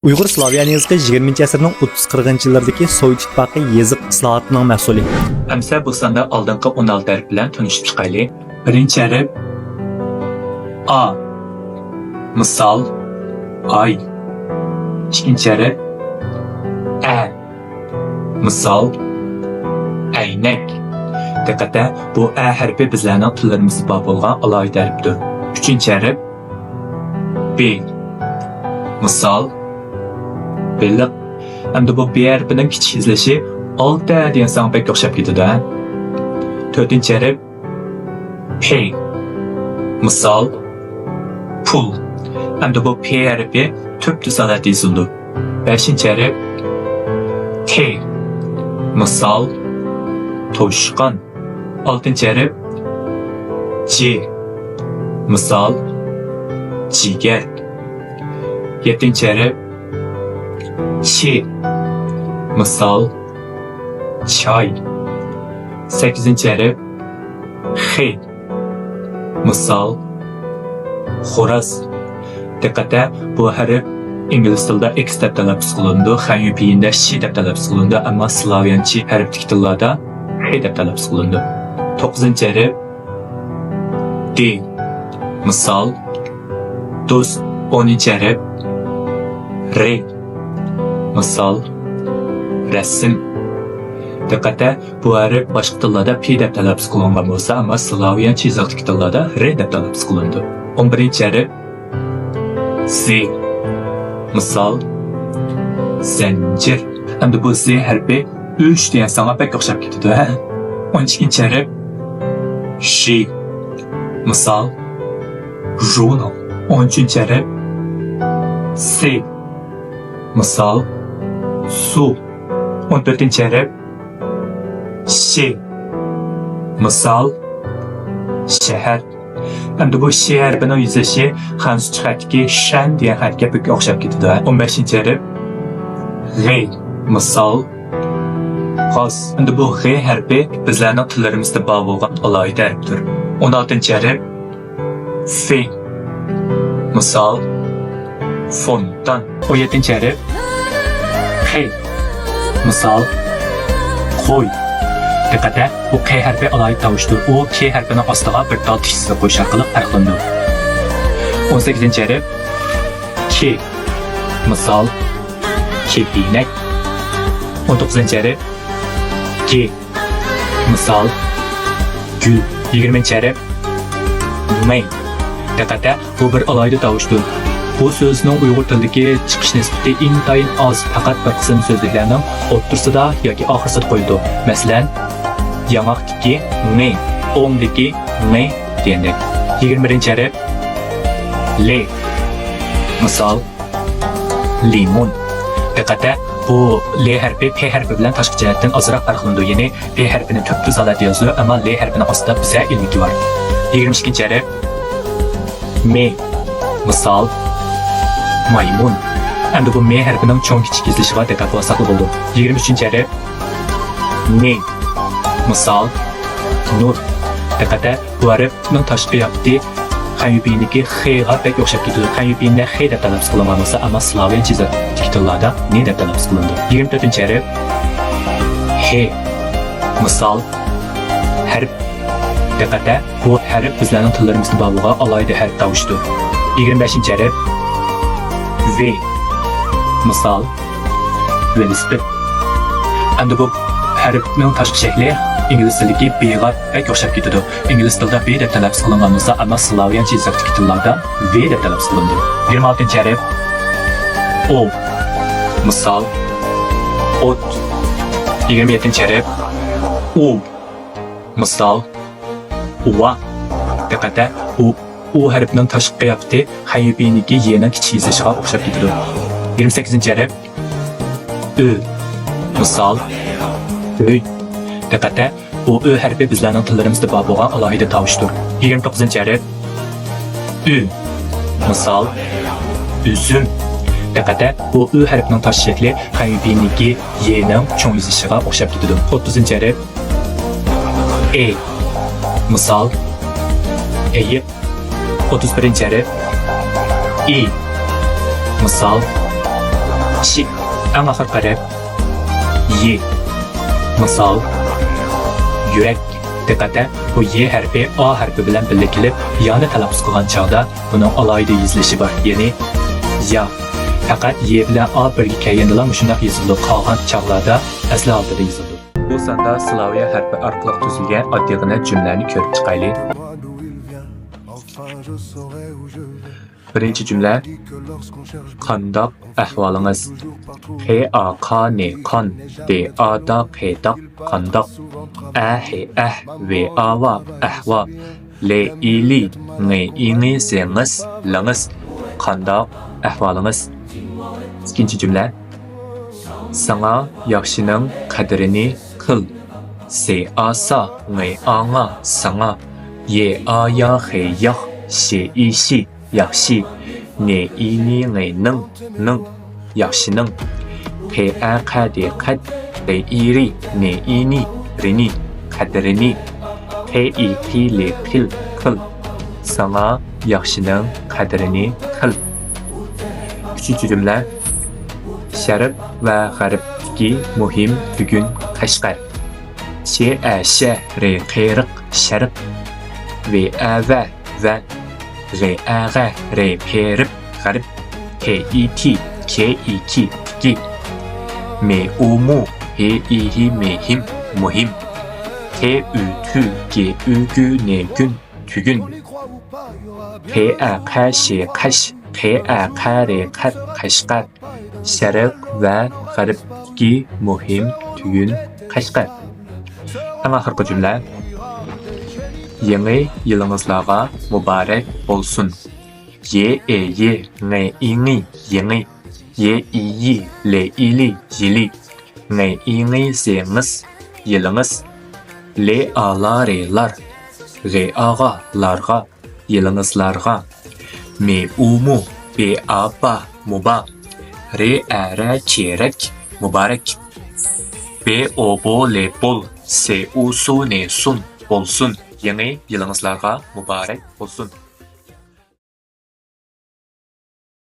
Uyg'ur Slavyan yazıqı 20-asrning 30-40 yillardagi Sovet ittifoqi yazıq islohotining mahsuli. Әмсә bu sanda алдыңғы 16 әріп bilan tanışып chiqaylik. Birinchi әріп A. Misol ay. İkinci әріп Ə. Misol aynak. Diqqətə, bu Ə hərfi bizlərning tillərimizdə bor bo'lgan alohida hərfdir. Üçüncü әріп B. Misol belliq. Endi bu B hərfinin kichik izlashi olta degan sanga pek o'xshab ketadi. To'rtinchi harf P. Misol pul. Endi bu P harfi tupti salat yozildi. Beshinchi harf T. Misol to'shqon. Oltinchi harf C. Misol jigar. Yettinchi harf Ç. Misol çay. 8. harf X. Misol xo'roz. Diqqatda, bu harf ingliz tilida X deb talaffuz qilindi, xanyupiyinda Ş deb talaffuz qilindi, ammo slavyancha harfdagi tillarda X deb talaffuz qilindi. 9. harf D. Misol do'st. 10. harf R. Misol rasm. Diqqatda, bu harf boshqa tillarda P deb talaffuz qilingan bo'lsa, ammo slavyancha yoziqdagi tillarda R deb talaffuz qilindi. 11. harf Z. Misol zanjir. Endi bu Z harfi 3 degan sanga pek o'xshab ketadi. 12. harf Ş. Misol jurnal. 13. harf S. Misol su. 14. harf Ş. Misol shahar. Endi bu Ş harfining yozishi hanzucha xatdagi shan degan xatga pek o'xshab ketadi. 15. harf G. Misol g'oz. Endi bu G harfi bizlarning tillarimizda bor bo'lgan alohida harfdir. 16. harf F. Misol fontan. 17. harf Q. Misol qo'y. Diqqatda, bu Q harfi alohida tovushdir. U K harfining ostiga bir dal tishsiz qo'yish orqali farqlanadi. 18. harf K. Misol kepinak. 19. harf G. Misol gul. 20. harf M. Diqqatda, bu bir alohida tovushdir. Bu so'zning Uyg'ur tilidagi chiqish nisbati intayin oz, faqat bir qism so'zliklarning o'rtasida yoki oxirsida qo'yildi. Masalan, yong'oqdagi me, o'ngdagi me degandek. 21. harf L. Misol limon. Diqqatda, bu L harfi P harfi bilan tashqi jihatdan ozroq farqlanadi. Ya'ni P harfini tupti salat yoziladi, ammo L harfining ostida biza ilmiki bor. 22. harf M. Misol maymun. Endi bu M harfining cho'ng kichik yozilishiga diqqat qilsak bo'ladi. 23. harf N. Misol nur. Diqqatda, bu harfning tashqi yapti xanyupiyindagi X ga pek o'xshab ketadi. Xanyupiyinda X deb talaffuz qilingan bo'lsa, ammo slavyancha yoziqdagi tillarda N deb talaffuz qilindi. 24. harf H. Misol harf. Diqqatda, bu harf bizlarning tillarimizda bor bo'lgan alohida harf tovushdir. 25. harf V. Misol velosiped. Endi bu harfning tashqi shakli ingliz tilidagi B ga pek o'xshab ketadi. Ingliz tilida B deb talaffuz qilingan bo'lsa, ammo slavyancha yoziqdagi tillarda V deb talaffuz qilindi. 26. harf O. Misol ot. 27. harf U. Misol uva. Diqqatda, U harfining tashqi qiyofati xanyupiyindagi y'ning kichik yozilishiga o'xshab ketadi. 28. harf Ö. Misol uy. Diqqatda, bu Ö harfi bizlarning tillarimizda bor bo'lgan alohida tovushdir. 29. harf Ü. Misol üzüm. Diqqatda, bu Ö harfining tashqi shakli xanyupiyindagi y'ning cho'ng yozilishiga o'xshab ketadi. 30. harf E. Misol ayiq. 31. harf I. Misol Şi. En ahırkı harf. Y. Misal. Yürek. Diqqatda, bu Y harfi A harfi bilan birga kelib, yani talaffuz qilgan chog'da buning alohida yozilishi bor. Ya'ni ya. Faqat Y bilan A birga kelganda shunday yoziladi. Qolgan chog'larda asli holda yoziladi. Bu sonda Slaviya harfi orqali tuzilgan oddiygina jumlalarni ko'rib chiqaylik. Birinchi jumla. Qandoq ahvolingiz? Q-A-Q-N qon, D-A-D qedoq, qandoq. A-H-Ah V-A-Va ahvo, L-I-Li Ng-I-Ngi Sengiz, Langiz, qandoq ahvolingiz? İkinci cümle. Sana yaxshining qadrini qil. Se-A-Sa Ng-A-Nga Sana, Ye-A-Ya-He-Yah She-I-Shi yaxshi, Ne-I-Ni Ng-Ning Ning yaxshining, P-A-Q-D-Qad L-I-Ri Ne-I-Ni Rini qadrini, Qi-Qil qil. Sana yaxshining qadrini qil. Üçüncü cümle. Şərq və Qərbdəki mühim tügün Qashqar. Ş-Ə-Ş R-Qeyriq Şərq. V-Ə-Və və G-Ə-Ğə R-Perib Qərb. K-İ-T K-İ-Ki Ki. M-U-Mu H-İ-Hi Mehim Muhim. T-Ü-Tü G-Ü-Gü Negün Tügün. P-Ə-Q-Ş Qaş Q-Ə-Q-R-Qat Qashqar. Şərq və Qərbdəki mühim tügün Qashqar. En ahırkı cümle. Yeni yılınızlara mübarek olsun. Ye-E-Ye Ng-İ-Ngi Yeni. Ye-İ-Yi Le-İ-Li Yili. Ng-İ-Ngi Sengiz Yılınız. Le-A-La-Re-Lar Re-A-Ga-Larga Yılınızlarga. Me-U-Mu Be-A-Ba Muba. R-Ə-Rə Çeyrek Mübarek. B-O-Bo-Le-Bol Se-U-Su-Ne-Sun Olsun. Yeni yılınızlarga mübarek olsun.